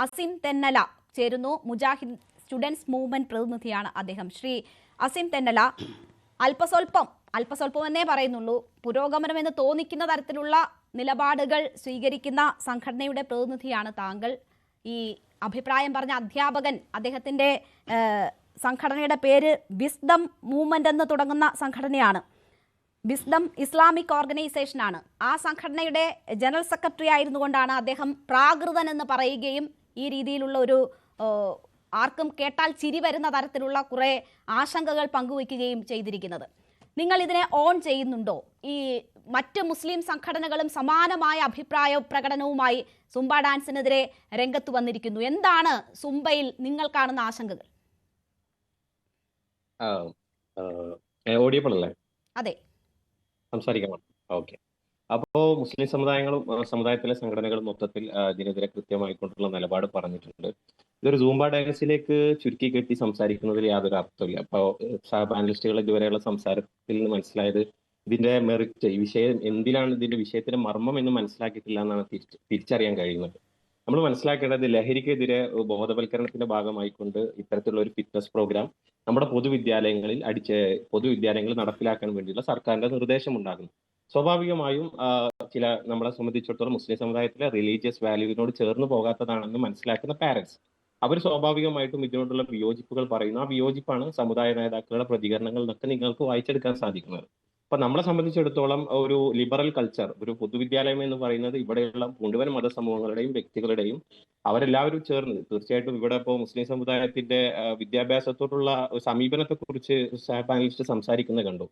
അസീം തെന്നല ചേരുന്നു. Mujahid students movement പ്രതിനിധിയാണ് അദ്ദേഹം. ശ്രീ അസീം തെന്നല, അല്പസ്വല്പം എന്നേ പറയുന്നുള്ളൂ, പുരോഗമനമെന്ന് തോന്നിക്കുന്ന തരത്തിലുള്ള നിലപാടുകൾ സ്വീകരിക്കുന്ന സംഘടനയുടെ പ്രതിനിധിയാണ് താങ്കൾ. ഈ അഭിപ്രായം പറഞ്ഞ അധ്യാപകൻ, അദ്ദേഹത്തിൻ്റെ സംഘടനയുടെ പേര് വിസ്ഡം മൂവ്മെന്റ് എന്ന് തുടങ്ങുന്ന സംഘടനയാണ്. വിസ്ഡം ഇസ്ലാമിക് ഓർഗനൈസേഷനാണ്. ആ സംഘടനയുടെ ജനറൽ സെക്രട്ടറി ആയിരുന്നു കൊണ്ടാണ് അദ്ദേഹം പ്രാകൃതൻ എന്ന് പറയുകയും ഈ രീതിയിലുള്ള ഒരു ആർക്കും കേട്ടാൽ ചിരി വരുന്ന തരത്തിലുള്ള കുറേ ആശങ്കകൾ പങ്കുവയ്ക്കുകയും ചെയ്തിരിക്കുന്നത്. നിങ്ങൾ ഇതിനെ ഓൺ ചെയ്യുന്നുണ്ടോ? ഈ മറ്റ് മുസ്ലിം സംഘടനകളും സമാനമായ അഭിപ്രായ പ്രകടനവുമായി സുംബ ഡാൻസിനെതിരെ രംഗത്ത് വന്നിരിക്കുന്നു. എന്താണ് സുംബയിൽ നിങ്ങൾ കാണുന്ന ആശങ്കകൾ? ഓഡിയബിൾ അല്ലേ? അതെ, സംസാരിക്കണം. ഓക്കെ. അപ്പോ മുസ്ലിം സമുദായത്തിലെ സംഘടനകൾ മൊത്തത്തിൽ ഇതിനെതിരെ കൃത്യമായിക്കൊണ്ടുള്ള നിലപാട് പറഞ്ഞിട്ടുണ്ട്. ഇതൊരു സൂംബ ഡാൻസിലേക്ക് ചുരുക്കി കെട്ടി സംസാരിക്കുന്നതിൽ യാതൊരു അർത്ഥമില്ല. അപ്പോൾ പാനലിസ്റ്റുകൾ ഇതുവരെയുള്ള സംസാരത്തിൽ നിന്ന് മനസ്സിലായത് ഇതിന്റെ മെറിറ്റ്, ഈ വിഷയം എന്തിനാണ്, ഇതിന്റെ വിഷയത്തിന്റെ മർമ്മം എന്ന് മനസ്സിലാക്കിയിട്ടില്ല എന്നാണ് തിരിച്ചറിയാൻ കഴിയുന്നത്. നമ്മൾ മനസ്സിലാക്കേണ്ടത് ലഹരിക്കെതിരെ ബോധവൽക്കരണത്തിന്റെ ഭാഗമായിക്കൊണ്ട് ഇത്തരത്തിലുള്ള ഒരു ഫിറ്റ്നസ് പ്രോഗ്രാം നമ്മുടെ പൊതുവിദ്യാലയങ്ങളിൽ നടപ്പിലാക്കാൻ വേണ്ടിയുള്ള സർക്കാരിന്റെ നിർദ്ദേശം ഉണ്ടാകുന്നു. സ്വാഭാവികമായും നമ്മളെ സംബന്ധിച്ചിടത്തോളം മുസ്ലിം സമുദായത്തിലെ റിലീജിയസ് വാല്യൂവിനോട് ചേർന്ന് പോകാത്തതാണെന്ന് മനസ്സിലാക്കുന്ന പാരന്റ്സ് അവർ സ്വാഭാവികമായിട്ടും ഇതിനോടുള്ള വിയോജിപ്പുകൾ പറയുന്നു. ആ വിയോജിപ്പാണ് സമുദായ നേതാക്കളുടെ പ്രതികരണങ്ങൾ എന്നൊക്കെ നിങ്ങൾക്ക് വായിച്ചെടുക്കാൻ സാധിക്കുന്നത്. അപ്പൊ നമ്മളെ സംബന്ധിച്ചിടത്തോളം ഒരു ലിബറൽ കൾച്ചർ, ഒരു പൊതുവിദ്യാലയം എന്ന് പറയുന്നത് ഇവിടെയുള്ള മുഴുവൻ മതസമൂഹങ്ങളുടെയും വ്യക്തികളുടെയും അവരെല്ലാവരും ചേർന്ന്, തീർച്ചയായിട്ടും ഇവിടെ ഇപ്പോൾ മുസ്ലിം സമുദായത്തിന്റെ വിദ്യാഭ്യാസത്തോടുള്ള സമീപനത്തെ കുറിച്ച് പാനലിസ്റ്റ് സംസാരിക്കുന്നത് കണ്ടു.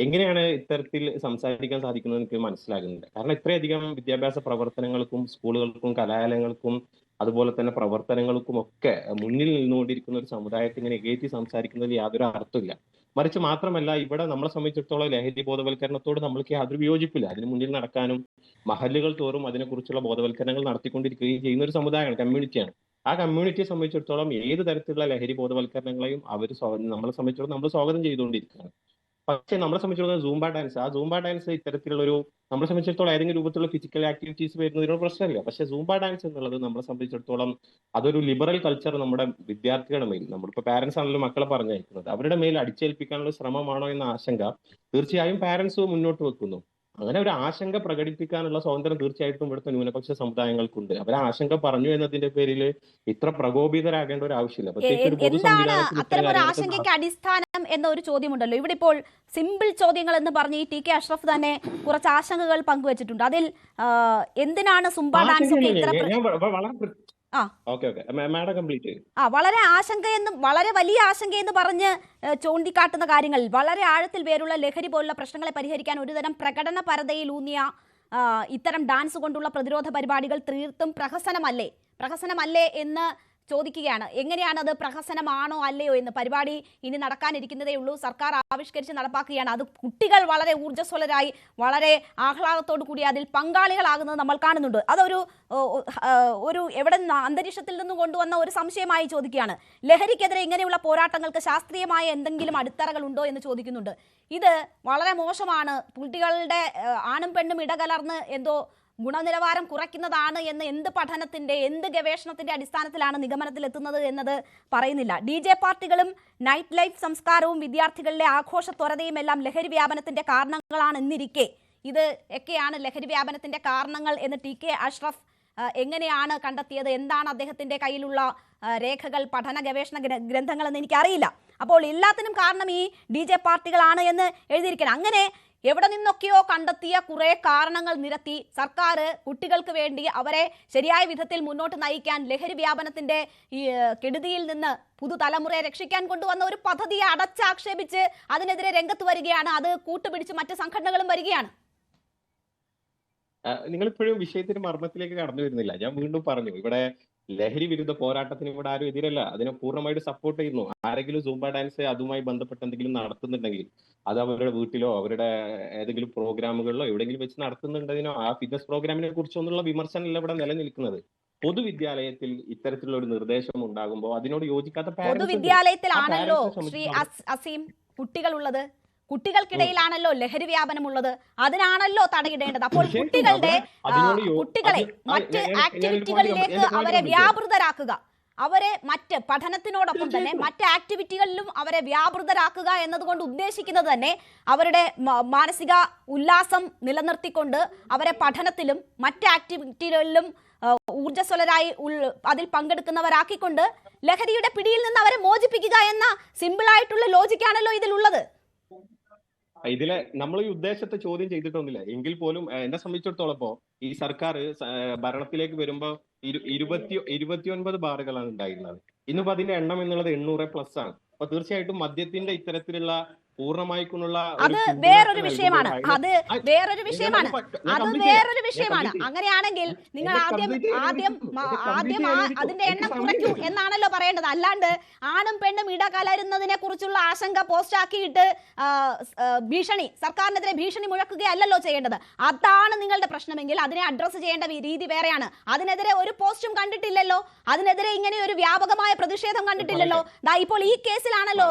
എങ്ങനെയാണ് ഇത്തരത്തിൽ സംസാരിക്കാൻ സാധിക്കുന്നത് എനിക്ക് മനസ്സിലാകുന്നില്ല. കാരണം ഇത്രയധികം വിദ്യാഭ്യാസ പ്രവർത്തനങ്ങൾക്കും സ്കൂളുകൾക്കും കലാലയങ്ങൾക്കും അതുപോലെ തന്നെ പ്രവർത്തനങ്ങൾക്കും ഒക്കെ മുന്നിൽ നിന്നുകൊണ്ടിരിക്കുന്ന ഒരു സമുദായത്തെ ഇങ്ങനെ എകേറ്റി സംസാരിക്കുന്നതിൽ യാതൊരു അർത്ഥമില്ല. മറിച്ച് മാത്രമല്ല, ഇവിടെ നമ്മളെ സംബന്ധിച്ചിടത്തോളം ലഹരി ബോധവൽക്കരണത്തോട് നമ്മൾക്ക് യാതൊരു വിയോജിപ്പില്ല. അതിന് മുന്നിൽ നടക്കാനും മഹല്ലുകൾ തോറും അതിനെക്കുറിച്ചുള്ള ബോധവൽക്കരണങ്ങൾ നടത്തിക്കൊണ്ടിരിക്കുകയും ചെയ്യുന്ന ഒരു സമുദായമാണ്, കമ്മ്യൂണിറ്റിയാണ്. ആ കമ്മ്യൂണിറ്റിയെ സംബന്ധിച്ചിടത്തോളം ഏത് തരത്തിലുള്ള ലഹരി ബോധവൽക്കരണങ്ങളെയും നമ്മളെ സംബന്ധിച്ചിടത്തോളം നമ്മൾ സ്വാഗതം ചെയ്തുകൊണ്ടിരിക്കുകയാണ്. പക്ഷേ നമ്മളെ സംബന്ധിച്ചിടത്തോളം സൂംബ ഡാൻസ് ഇത്തരത്തിലുള്ളൊരു നമ്മളെ സംബന്ധിച്ചിടത്തോളം ഏതെങ്കിലും രൂപത്തിലുള്ള ഫിസിക്കൽ ആക്ടിവിറ്റീസ് വരുന്നതിനോട് പ്രശ്നമില്ല. പക്ഷേ സൂംബ ഡാൻസ് എന്നുള്ളത് നമ്മളെ സംബന്ധിച്ചിടത്തോളം അതൊരു ലിബറൽ കൾച്ചർ നമ്മുടെ വിദ്യാർത്ഥികളുടെ മേൽ, നമ്മളിപ്പോൾ പാരന്റ്സ് ആണല്ലോ മക്കളെ പറഞ്ഞയക്കുന്നത്, അവരുടെ മേൽ അടിച്ചേൽപ്പിക്കാനുള്ള ശ്രമമാണോ എന്ന ആശങ്ക തീർച്ചയായും പാരന്റ്സ് മുന്നോട്ട് വെക്കുന്നു. അങ്ങനെ ഒരു ആശങ്ക പ്രകടിപ്പിക്കാനുള്ള സ്വാതന്ത്ര്യം തീർച്ചയായിട്ടും ഇവിടുത്തെ ന്യൂനപക്ഷ സമുദായങ്ങൾക്കുണ്ട്. അവർ ആശങ്ക പറഞ്ഞു എന്നതിന്റെ പേരിൽ ഇത്ര പ്രകോപിതരാകേണ്ട ഒരു ആവശ്യമില്ല. എന്താണ് അത്തരം ഒരു ആശങ്കയ്ക്ക് അടിസ്ഥാനം എന്ന ഒരു ചോദ്യമുണ്ടല്ലോ ഇവിടെ. ഇപ്പോൾ സിമ്പിൾ ചോദ്യങ്ങൾ എന്ന് പറഞ്ഞ് ഈ ടി കെ അഷ്റഫ് തന്നെ കുറച്ച് ആശങ്കകൾ പങ്കുവച്ചിട്ടുണ്ട്. അതിൽ എന്തിനാണ് സുംബ ഡാൻസ് ഒക്കെ ഇത്ര വളരെ ആശങ്കയെന്നും വളരെ വലിയ ആശങ്കയെന്ന് പറഞ്ഞ് ചൂണ്ടിക്കാട്ടുന്ന കാര്യങ്ങൾ, വളരെ ആഴത്തിൽ വേരുള്ള ലഹരി പോലുള്ള പ്രശ്നങ്ങളെ പരിഹരിക്കാൻ ഒരുതരം പ്രകടന പരതയിലൂന്നിയ ഇത്തരം ഡാൻസ് കൊണ്ടുള്ള പ്രതിരോധ പരിപാടികൾ തീർത്തും പ്രഹസനമല്ലേ എന്ന് ചോദിക്കുകയാണ്. എങ്ങനെയാണ് അത് പ്രഹസനമാണോ അല്ലയോ എന്ന്? പരിപാടി ഇനി നടക്കാനിരിക്കുന്നതേ ഉള്ളൂ, സർക്കാർ ആവിഷ്കരിച്ച് നടപ്പാക്കുകയാണ്. അത് കുട്ടികൾ വളരെ ഊർജ്ജസ്വലരായി വളരെ ആഹ്ലാദത്തോടു കൂടി അതിൽ പങ്കാളികളാകുന്നത് നമ്മൾ കാണുന്നുണ്ട്. അതൊരു എവിടെ നിന്ന് അന്തരീക്ഷത്തിൽ നിന്നും കൊണ്ടുവന്ന ഒരു സംശയമായി ചോദിക്കുകയാണ്. ലഹരിക്കെതിരെ ഇങ്ങനെയുള്ള പോരാട്ടങ്ങൾക്ക് ശാസ്ത്രീയമായ എന്തെങ്കിലും അടിത്തറകൾ ഉണ്ടോ എന്ന് ചോദിക്കുന്നുണ്ട്. ഇത് വളരെ മോശമാണ്, കുട്ടികളുടെ ആണും പെണ്ണും ഇടകലർന്ന് എന്തോ ഗുണനിലവാരം കുറയ്ക്കുന്നതാണ് എന്ന് എന്ത് പഠനത്തിന്റെ എന്ത് ഗവേഷണത്തിന്റെ അടിസ്ഥാനത്തിലാണ് നിഗമനത്തിലെത്തുന്നത് എന്നത് പറയുന്നില്ല. DJ പാർട്ടികളും നൈറ്റ് ലൈഫ് സംസ്കാരവും വിദ്യാർത്ഥികളിലെ ആഘോഷ ത്വരതയും എല്ലാം ലഹരി വ്യാപനത്തിന്റെ കാരണങ്ങളാണെന്നിരിക്കെ ഇത് ഒക്കെയാണ് ലഹരി വ്യാപനത്തിന്റെ കാരണങ്ങൾ എന്ന് ടി കെ അഷ്റഫ് എങ്ങനെയാണ് കണ്ടെത്തിയത്? എന്താണ് അദ്ദേഹത്തിന്റെ കയ്യിലുള്ള രേഖകൾ, പഠന ഗവേഷണ ഗ്രന്ഥങ്ങൾ എന്ന് എനിക്കറിയില്ല. അപ്പോൾ എല്ലാത്തിനും കാരണം ഈ DJ പാർട്ടികളാണ് എന്ന് എഴുതിയിരിക്കണം. അങ്ങനെ എവിടെ നിന്നൊക്കെയോ കണ്ടെത്തിയ കുറെ കാരണങ്ങൾ നിരത്തി സർക്കാർ കുട്ടികൾക്ക് വേണ്ടി അവരെ ശരിയായ വിധത്തിൽ മുന്നോട്ട് നയിക്കാൻ, ലഹരി വ്യാപനത്തിന്റെ ഈ കെടുതിയിൽ നിന്ന് പുതുതലമുറയെ രക്ഷിക്കാൻ കൊണ്ടുവന്ന ഒരു പദ്ധതിയെ അടച്ചാക്ഷേപിച്ച് അതിനെതിരെ രംഗത്ത് വരികയാണ്. അത് കൂട്ടുപിടിച്ച് മറ്റ് സംഘടനകളും വരികയാണ്. നിങ്ങളിപ്പോഴും വിഷയത്തിന്റെ മർമ്മത്തിലേക്ക് കടന്നു വരുന്നില്ല. ഞാൻ വീണ്ടും പറഞ്ഞു, ഇവിടെ ലഹരി വിരുദ്ധ പോരാട്ടത്തിന് ഇവിടെ ആരും എതിരല്ല, അതിനെ പൂർണ്ണമായിട്ട് സപ്പോർട്ട് ചെയ്യുന്നു. ആരെങ്കിലും സൂംബ ഡാൻസ് അതുമായി ബന്ധപ്പെട്ട് എന്തെങ്കിലും നടത്തുന്നുണ്ടെങ്കിൽ അത് അവരുടെ വീട്ടിലോ അവരുടെ ഏതെങ്കിലും പ്രോഗ്രാമുകളിലോ എവിടെയെങ്കിലും വെച്ച് നടത്തുന്നുണ്ടെങ്കിലോ ആ ഫിറ്റ്നസ് പ്രോഗ്രാമിനെ കുറിച്ചൊന്നുള്ള വിമർശനമല്ല ഇവിടെ നിലനിൽക്കുന്നത്. പൊതുവിദ്യാലയത്തിൽ ഇത്തരത്തിലുള്ള ഒരു നിർദ്ദേശം ഉണ്ടാകുമ്പോൾ അതിനോട് യോജിക്കാത്ത പൊതുവിദ്യാലയത്തിലാണല്ലോ ശ്രീ അസീം കുട്ടികളുള്ളത്. കുട്ടികൾക്കിടയിലാണല്ലോ ലഹരി വ്യാപനമുള്ളത്, അതിനാണല്ലോ തടയിടേണ്ടത്. അപ്പോൾ കുട്ടികളെ മറ്റ് ആക്ടിവിറ്റികളിലേക്ക് അവരെ വ്യാപൃതരാക്കുക, അവരെ മറ്റ് പഠനത്തിനോടൊപ്പം തന്നെ മറ്റ് ആക്ടിവിറ്റികളിലും അവരെ വ്യാപൃതരാക്കുക എന്നതുകൊണ്ട് ഉദ്ദേശിക്കുന്നത് തന്നെ അവരുടെ മാനസിക ഉല്ലാസം നിലനിർത്തിക്കൊണ്ട് അവരെ പഠനത്തിലും മറ്റ് ആക്ടിവിറ്റികളിലും ഊർജ്ജസ്വലരായി അതിൽ പങ്കെടുക്കുന്നവരാക്കിക്കൊണ്ട് ലഹരിയുടെ പിടിയിൽ നിന്ന് അവരെ മോചിപ്പിക്കുക എന്ന സിമ്പിൾ ആയിട്ടുള്ള ലോജിക്കാണല്ലോ ഇതിലുള്ളത്. ഇതിലെ നമ്മൾ ഈ ഉദ്ദേശത്തെ ചോദ്യം ചെയ്തിട്ടൊന്നുമില്ല എങ്കിൽ പോലും എന്നെ സംബന്ധിച്ചിടത്തോളം ഇപ്പോ ഈ സർക്കാർ ഭരണത്തിലേക്ക് വരുമ്പോ 29 ബാറുകളാണ് ഉണ്ടായിരുന്നത്. ഇന്നിപ്പോ അതിന്റെ എണ്ണം എന്നുള്ളത് 800+ ആണ്. അപ്പൊ തീർച്ചയായിട്ടും മദ്യത്തിന്റെ ഇത്തരത്തിലുള്ള പൂർണ്ണമായിക്കൊണ്ടുള്ള അത് വേറൊരു വിഷയമാണ്. അങ്ങനെയാണെങ്കിൽ നിങ്ങൾ ആദ്യം അതിന്റെ എണ്ണം കുറയ്ക്കൂ എന്നാണല്ലോ പറയേണ്ടത്. അല്ലാണ്ട് ആണും പെണ്ണും ഇടകലരുന്നതിനെ കുറിച്ചുള്ള ആശങ്ക പോസ്റ്റ് ആക്കിയിട്ട് സർക്കാരിനെതിരെ ഭീഷണി മുഴക്കുകയല്ലല്ലോ ചെയ്യേണ്ടത്. അതാണ് നിങ്ങളുടെ പ്രശ്നമെങ്കിൽ അതിനെ അഡ്രസ് ചെയ്യേണ്ട രീതി വേറെയാണ്. അതിനെതിരെ ഒരു പോസ്റ്റും കണ്ടിട്ടില്ലല്ലോ, അതിനെതിരെ ഇങ്ങനെ ഒരു വ്യാപകമായ പ്രതിഷേധം കണ്ടിട്ടില്ലല്ലോ. ഇപ്പോൾ ഈ കേസിലാണല്ലോ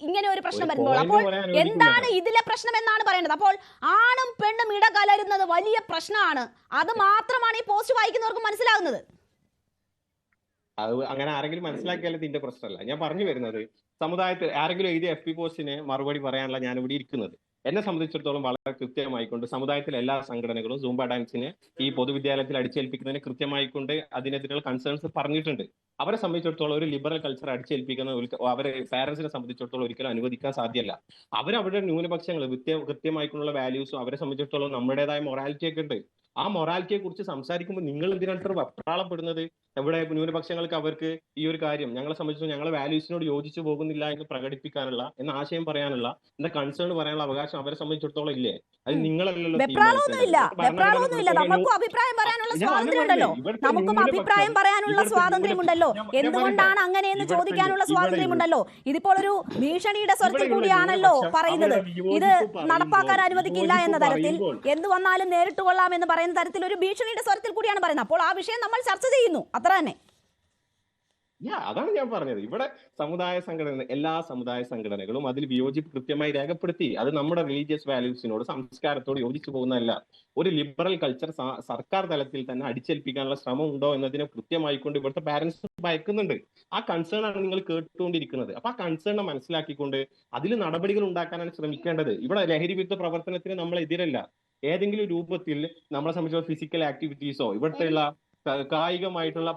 ഇങ്ങനെ ഒരു പ്രശ്നം വരുന്നത്. അപ്പോൾ എന്താണ് ഇതിലെ പ്രശ്നം എന്നാണ് പറയേണ്ടത്. അപ്പോൾ ആണും പെണ്ണും ഇടകലരുന്നത് വലിയ പ്രശ്നമാണ്. അത് മാത്രമാണ് ഈ പോസ്റ്റ് വായിക്കുന്നവർക്ക് മനസ്സിലാകുന്നത്. അങ്ങനെ ആരെങ്കിലും മനസ്സിലാക്കിയാലും ഇതിന്റെ പ്രശ്നമല്ല. ഞാൻ പറഞ്ഞു വരുന്നത്, സമുദായത്തിൽ ആരെങ്കിലും എഴുതിയ FB പോസ്റ്റിന് മറുപടി പറയാനുള്ള ഞാൻ ഇവിടെ ഇരിക്കുന്നത്. എന്നെ സംബന്ധിച്ചിടത്തോളം വളരെ കൃത്യമായിക്കൊണ്ട് സമുദായത്തിലെ എല്ലാ സംഘടനകളും സൂംബ ഡാൻസിനെ ഈ പൊതുവിദ്യാലയത്തിൽ അടിച്ചേൽപ്പിക്കുന്നതിന് കൃത്യമായിക്കൊണ്ട് അതിനെതിരെയുള്ള കൺസേൺസ് പറഞ്ഞിട്ടുണ്ട്. അവരെ സംബന്ധിച്ചിടത്തോളം ഒരു ലിബറൽ കൾച്ചർ അടിച്ചേൽപ്പിക്കുന്ന അവരെ പാരന്റ്സിനെ സംബന്ധിച്ചിടത്തോളം ഒരിക്കലും അനുവദിക്കാൻ സാധ്യമല്ല. അവരവരുടെ ന്യൂനപക്ഷങ്ങൾ കൃത്യമായിട്ടുള്ള വാല്യൂസും അവരെ സംബന്ധിച്ചിടത്തോളം നമ്മുടേതായ മൊറാലിറ്റി ഒക്കെ ഉണ്ട്. ആ മൊറാലിറ്റിയെ കുറിച്ച് സംസാരിക്കുമ്പോൾ നിങ്ങൾ എന്തിനാണ് വെപ്രാളപ്പെടുന്നത്? എവിടെ ന്യൂനപക്ഷങ്ങൾക്ക് അവർക്ക് ഈ ഒരു കാര്യം ഞങ്ങളെ സംബന്ധിച്ചിടത്തോളം ഞങ്ങളെ വാല്യൂസിനോട് യോജിച്ചു പോകുന്നില്ല എന്ന് പ്രകടിപ്പിക്കാനുള്ള എന്ന ആശയം പറയാനുള്ള എന്ന കൺസേൺ പറയാനുള്ള അവകാശം അവരെ സംബന്ധിച്ചിടത്തോളം ഇല്ലേ? അത് നിങ്ങളല്ലല്ലോ. നമുക്കും അഭിപ്രായം പറയാനുള്ള സ്വാതന്ത്ര്യമുണ്ടല്ലോ. എന്തുകൊണ്ടാണ് അങ്ങനെയെന്ന് ചോദിക്കാനുള്ള സ്വാതന്ത്ര്യമുണ്ടല്ലോ. ഇതിപ്പോൾ ഒരു ഭീഷണിയുടെ സ്വരത്തിൽ കൂടിയാണല്ലോ പറയുന്നത്. ഇത് നടപ്പാക്കാൻ അനുവദിക്കില്ല എന്ന തരത്തിൽ, എന്ത് വന്നാലും നേരിട്ട് കൊള്ളാം എന്ന് പറയുന്ന തരത്തിൽ ഒരു ഭീഷണിയുടെ സ്വരത്തിൽ കൂടിയാണ് പറയുന്നത്. അപ്പോൾ ആ വിഷയം നമ്മൾ ചർച്ച ചെയ്യുന്നു, അത്ര തന്നെ. അതാണ് ഞാൻ പറഞ്ഞത്. ഇവിടെ എല്ലാ സമുദായ സംഘടനകളും അതിൽ വിയോജിപ്പ് കൃത്യമായി രേഖപ്പെടുത്തി. അത് നമ്മുടെ റിലീജിയസ് വാല്യൂസിനോട് സംസ്കാരത്തോട് യോജിച്ചു പോകുന്നതല്ല. ഒരു ലിബറൽ കൾച്ചർ സർക്കാർ തലത്തിൽ തന്നെ അടിച്ചേൽപ്പിക്കാനുള്ള ശ്രമം ഉണ്ടോ എന്നതിനെ കൃത്യമായിക്കൊണ്ട് ഇവിടുത്തെ പാരന്റ്സ് ഭയക്കുന്നുണ്ട്. ആ കൺസേൺ ആണ് നിങ്ങൾ കേട്ടുകൊണ്ടിരിക്കുന്നത്. അപ്പൊ ആ കൺസേൺ മനസ്സിലാക്കിക്കൊണ്ട് അതിൽ നടപടികൾ ഉണ്ടാക്കാനാണ് ശ്രമിക്കേണ്ടത്. ഇവിടെ ലഹരി വിരുദ്ധ പ്രവർത്തനത്തിന് നമ്മൾ എതിരല്ല. ഏതെങ്കിലും രൂപത്തിൽ നമ്മളെ സംബന്ധിച്ചുള്ള ഫിസിക്കൽ ആക്ടിവിറ്റീസോ ഇവിടുത്തെയുള്ള കായികമായിട്ടുള്ള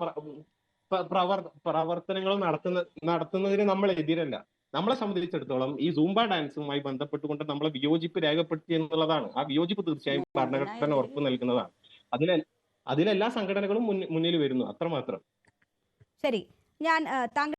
പ്രവർത്തനങ്ങളും നടത്തുന്നതിന് നമ്മൾ എതിരല്ല. നമ്മളെ സംബന്ധിച്ചിടത്തോളം ഈ സൂംബ ഡാൻസുമായി ബന്ധപ്പെട്ടുകൊണ്ട് നമ്മളെ വിയോജിപ്പ് രേഖപ്പെടുത്തി എന്നുള്ളതാണ്. ആ വിയോജിപ്പ് തീർച്ചയായും ഭരണഘടന ഉറപ്പ് നൽകുന്നതാണ്. അതിലെല്ലാ സംഘടനകളും മുന്നിൽ വരുന്നു, അത്രമാത്രം. ശരി, ഞാൻ താങ്കൾ